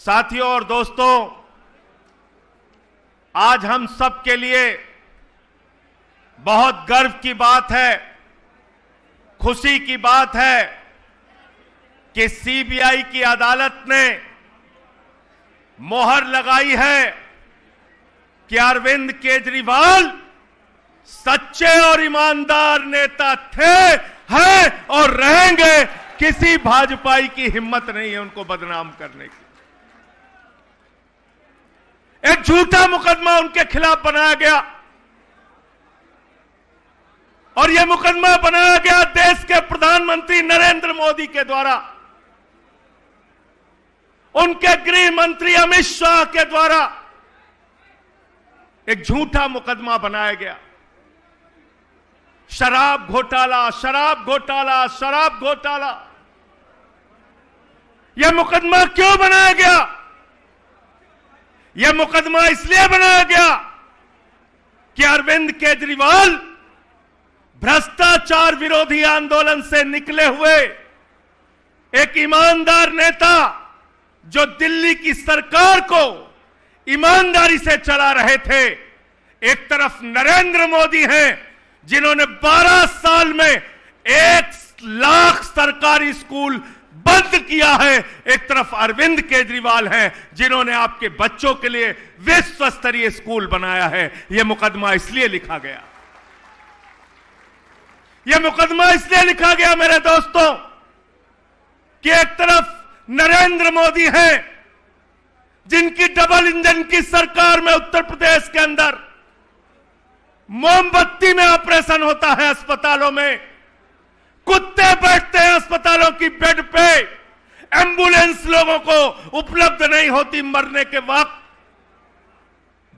साथियों और दोस्तों, आज हम सब के लिए बहुत गर्व की बात है, खुशी की बात है कि सीबीआई की अदालत ने मोहर लगाई है कि अरविंद केजरीवाल सच्चे और ईमानदार नेता थे, हैं और रहेंगे। किसी भाजपाई की हिम्मत नहीं है उनको बदनाम करने की। एक झूठा मुकदमा उनके खिलाफ बनाया गया और यह मुकदमा बनाया गया देश के प्रधानमंत्री नरेंद्र मोदी के द्वारा, उनके गृह मंत्री अमित शाह के द्वारा एक झूठा मुकदमा बनाया गया। शराब घोटाला, शराब घोटाला, शराब घोटाला। यह मुकदमा क्यों बनाया गया? यह मुकदमा इसलिए बनाया गया कि अरविंद केजरीवाल भ्रष्टाचार विरोधी आंदोलन से निकले हुए एक ईमानदार नेता, जो दिल्ली की सरकार को ईमानदारी से चला रहे थे। एक तरफ नरेंद्र मोदी हैं जिन्होंने 12 साल में 1 लाख सरकारी स्कूल बंद किया है। एक तरफ अरविंद केजरीवाल हैं जिन्होंने आपके बच्चों के लिए विश्व स्तरीय स्कूल बनाया है। यह मुकदमा इसलिए लिखा गया, यह मुकदमा इसलिए लिखा गया मेरे दोस्तों कि एक तरफ नरेंद्र मोदी हैं जिनकी डबल इंजन की सरकार में उत्तर प्रदेश के अंदर मोमबत्ती में ऑपरेशन होता है, अस्पतालों में कुत्ते बैठते हैं अस्पतालों की बेड पे, एम्बुलेंस लोगों को उपलब्ध नहीं होती मरने के वक्त।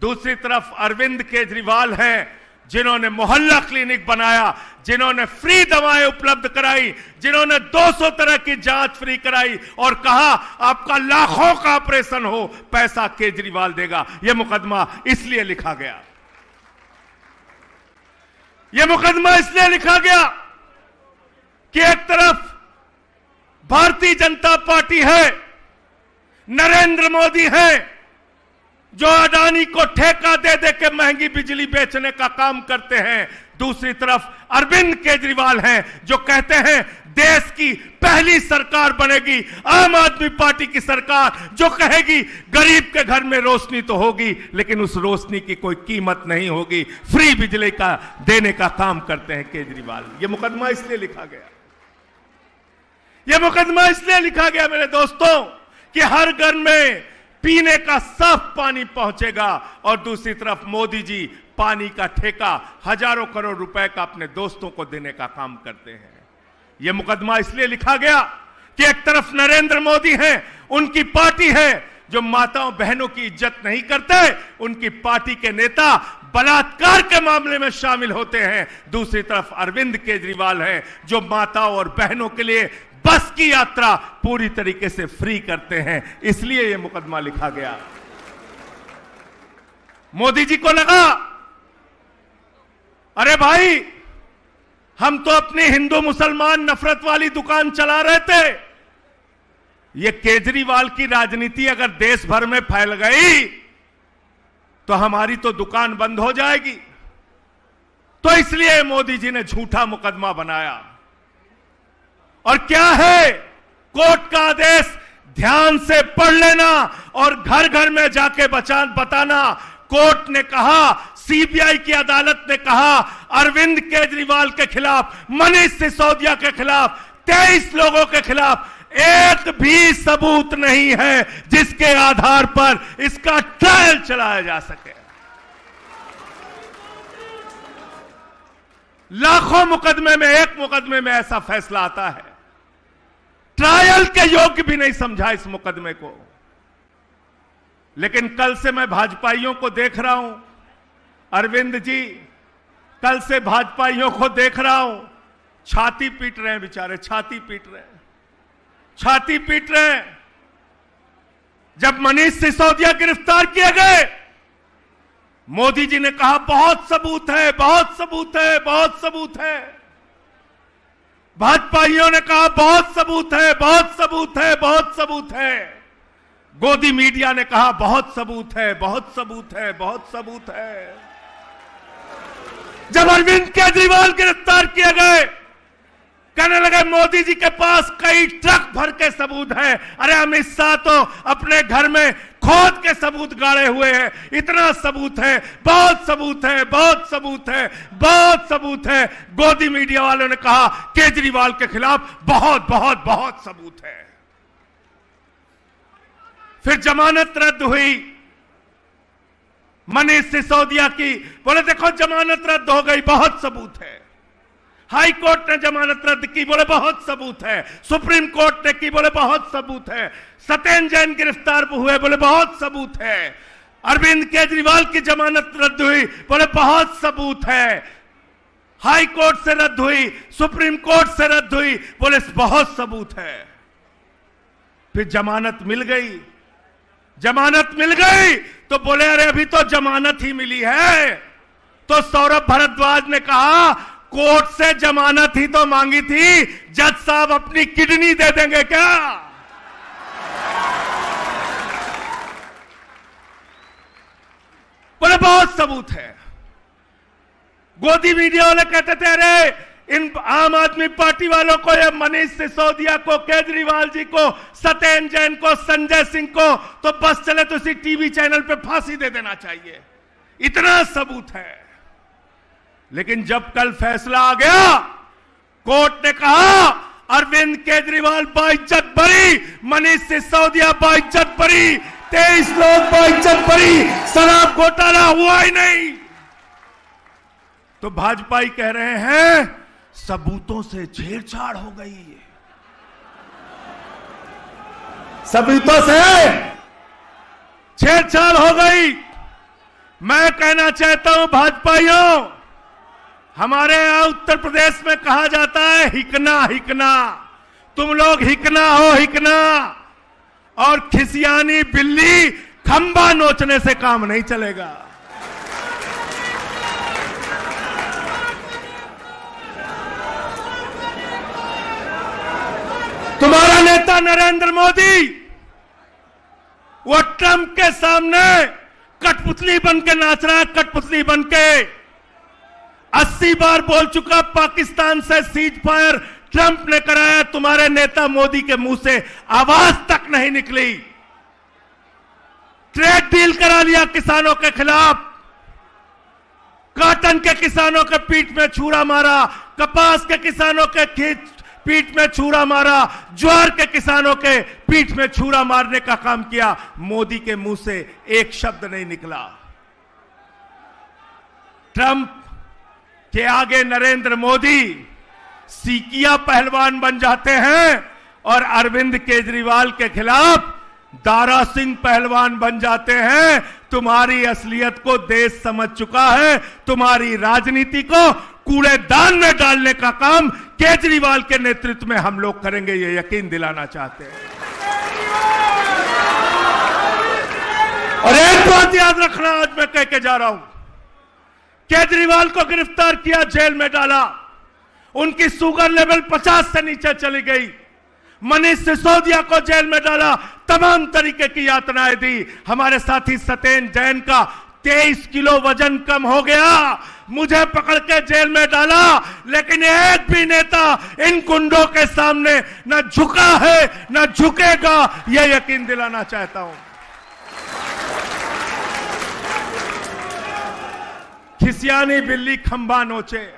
दूसरी तरफ अरविंद केजरीवाल हैं जिन्होंने मोहल्ला क्लिनिक बनाया, जिन्होंने फ्री दवाएं उपलब्ध कराई, जिन्होंने 200 तरह की जांच फ्री कराई और कहा आपका लाखों का ऑपरेशन हो, पैसा केजरीवाल देगा। यह मुकदमा इसलिए लिखा गया, यह मुकदमा इसलिए लिखा गया कि एक तरफ भारतीय जनता पार्टी है, नरेंद्र मोदी है जो अडानी को ठेका दे दे के महंगी बिजली बेचने का काम करते हैं। दूसरी तरफ अरविंद केजरीवाल हैं जो कहते हैं देश की पहली सरकार बनेगी आम आदमी पार्टी की सरकार, जो कहेगी गरीब के घर में रोशनी तो होगी लेकिन उस रोशनी की कोई कीमत नहीं होगी। फ्री बिजली का देने का काम करते हैं केजरीवाल। यह मुकदमा इसलिए लिखा गया, यह मुकदमा इसलिए लिखा गया मेरे दोस्तों कि हर घर में पीने का साफ पानी पहुंचेगा और दूसरी तरफ मोदी जी पानी का ठेका हजारों करोड़ रुपए का अपने दोस्तों को देने का काम करते हैं। यह मुकदमा इसलिए लिखा गया कि एक तरफ नरेंद्र मोदी हैं, उनकी पार्टी है जो माताओं बहनों की इज्जत नहीं करते, उनकी पार्टी के नेता बलात्कार के मामले में शामिल होते हैं। दूसरी तरफ अरविंद केजरीवाल हैं जो माताओं और बहनों के लिए बस की यात्रा पूरी तरीके से फ्री करते हैं। इसलिए यह मुकदमा लिखा गया। मोदी जी को लगा अरे भाई हम तो अपनी हिंदू मुसलमान नफरत वाली दुकान चला रहे थे, यह केजरीवाल की राजनीति अगर देश भर में फैल गई तो हमारी तो दुकान बंद हो जाएगी। तो इसलिए मोदी जी ने झूठा मुकदमा बनाया। और क्या है कोर्ट का आदेश ध्यान से पढ़ लेना और घर घर में जाके बताना। कोर्ट ने कहा, सीबीआई की अदालत ने कहा अरविंद केजरीवाल के खिलाफ, मनीष सिसोदिया के खिलाफ, 23 लोगों के खिलाफ एक भी सबूत नहीं है जिसके आधार पर इसका ट्रायल चलाया जा सके। लाखों मुकदमे में एक मुकदमे में ऐसा फैसला आता है, ट्रायल के योग्य भी नहीं समझा इस मुकदमे को। लेकिन कल से मैं भाजपाइयों को देख रहा हूं, अरविंद जी कल से भाजपाइयों को देख रहा हूं, छाती पीट रहे हैं बेचारे, छाती पीट रहे हैं, छाती पीट रहे हैं। जब मनीष सिसोदिया गिरफ्तार किए गए, मोदी जी ने कहा बहुत सबूत है, बहुत सबूत है, बहुत सबूत है। भाजपाइयों ने कहा बहुत सबूत है, बहुत सबूत है, बहुत सबूत है। गोदी मीडिया ने कहा बहुत सबूत है, बहुत सबूत है, बहुत सबूत है। जब अरविंद केजरीवाल गिरफ्तार किए गए, कहने लगे मोदी जी के पास कई ट्रक भर के सबूत हैं। अरे अमित शाह तो अपने घर में खोद के सबूत गाड़े हुए हैं। इतना सबूत है, बहुत सबूत है, बहुत सबूत है, बहुत सबूत है। गोदी मीडिया वालों ने कहा केजरीवाल के खिलाफ बहुत बहुत बहुत सबूत है। फिर जमानत रद्द हुई मनीष सिसोदिया की, बोले देखो जमानत रद्द हो गई, बहुत सबूत है। हाई कोर्ट ने जमानत रद्द की, बोले बहुत सबूत है। सुप्रीम कोर्ट ने की, बोले बहुत सबूत है। सत्येंद्र जैन गिरफ्तार हुए, बोले बहुत सबूत है। अरविंद केजरीवाल की जमानत रद्द हुई, बोले बहुत सबूत है। हाई कोर्ट से रद्द हुई, सुप्रीम कोर्ट से रद्द हुई, बोले बहुत सबूत है। फिर जमानत मिल गई, जमानत मिल गई तो बोले अरे अभी तो जमानत ही मिली है। तो सौरभ भारद्वाज ने कहा कोर्ट से जमानत ही तो मांगी थी, जज साहब अपनी किडनी दे देंगे क्या? बोले बहुत सबूत है। गोदी मीडिया वाले कहते थे अरे इन आम आदमी पार्टी वालों को, ये मनीष सिसोदिया को, केजरीवाल जी को, सत्येंद्र जैन को, संजय सिंह को तो बस चले तो इसी टीवी चैनल पे फांसी दे देना चाहिए, इतना सबूत है। लेकिन जब कल फैसला आ गया, कोर्ट ने कहा अरविंद केजरीवाल बाइज्जत बरी, मनीष सिसोदिया बाइज्जत बरी, 23 लोग बाइज्जत बरी, शराब घोटाला हुआ ही नहीं। तो भाजपाई कह रहे हैं सबूतों से छेड़छाड़ हो गई, सबूतों से छेड़छाड़ हो गई। मैं कहना चाहता हूं भाजपाइयों, हमारे यहां उत्तर प्रदेश में कहा जाता है हिकना हिकना, तुम लोग हिकना हो हिकना, और खिसियानी बिल्ली खंबा नोचने से काम नहीं चलेगा। तुम्हारा नेता नरेंद्र मोदी वो ट्रंप के सामने कठपुतली बन के नाच रहा है, कठपुतली बन के 80 बार बोल चुका पाकिस्तान से सीज फायर ट्रंप ने कराया, तुम्हारे नेता मोदी के मुंह से आवाज तक नहीं निकली। ट्रेड डील करा लिया किसानों के खिलाफ, कॉटन के किसानों के पीठ में छुरा मारा, कपास के किसानों के पीठ में छुरा मारा, ज्वार के किसानों के पीठ में छुरा मारने का काम किया। मोदी के मुंह से एक शब्द नहीं निकला। ट्रंप के आगे नरेंद्र मोदी सीकिया पहलवान बन जाते हैं और अरविंद केजरीवाल के खिलाफ दारा सिंह पहलवान बन जाते हैं। तुम्हारी असलियत को देश समझ चुका है, तुम्हारी राजनीति को कूड़ेदान में डालने का काम केजरीवाल के नेतृत्व में हम लोग करेंगे, ये यकीन दिलाना चाहते हैं। और एक बात याद रखना, आज मैं कह के जा रहा हूं, केजरीवाल को गिरफ्तार किया, जेल में डाला, उनकी शुगर लेवल 50 से नीचे चली गई। मनीष सिसोदिया को जेल में डाला, तमाम तरीके की यातनाएं दी। हमारे साथी सत्येंद्र जैन का 23 किलो वजन कम हो गया, मुझे पकड़ के जेल में डाला, लेकिन एक भी नेता इन गुंडों के सामने न झुका है न झुकेगा, यह यकीन दिलाना चाहता हूं। खिसियानी बिल्ली खंबा नोचे।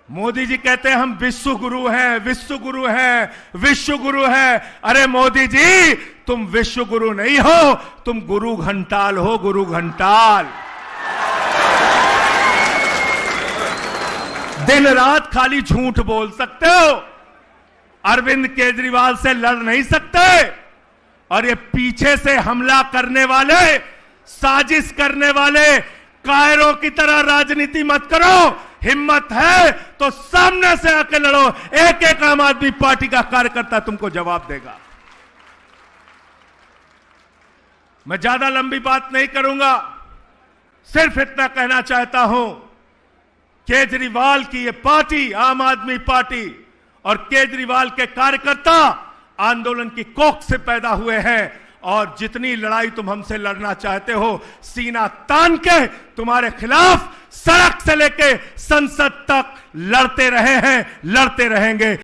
मोदी जी कहते हैं हम विश्व गुरु हैं, विश्व गुरु हैं, विश्व गुरु हैं। अरे मोदी जी, तुम विश्व गुरु नहीं हो, तुम गुरु घंटाल हो, गुरु घंटाल। दिन रात खाली झूठ बोल सकते हो, अरविंद केजरीवाल से लड़ नहीं सकते। और ये पीछे से हमला करने वाले, साजिश करने वाले कायरों की तरह राजनीति मत करो। हिम्मत है तो सामने से आके लड़ो, एक एक आम आदमी पार्टी का कार्यकर्ता तुमको जवाब देगा। मैं ज्यादा लंबी बात नहीं करूंगा, सिर्फ इतना कहना चाहता हूं, केजरीवाल की ये पार्टी, आम आदमी पार्टी और केजरीवाल के कार्यकर्ता आंदोलन की कोख से पैदा हुए हैं और जितनी लड़ाई तुम हमसे लड़ना चाहते हो, सीना तान के तुम्हारे खिलाफ सड़क से लेके संसद तक लड़ते रहे हैं, लड़ते रहेंगे।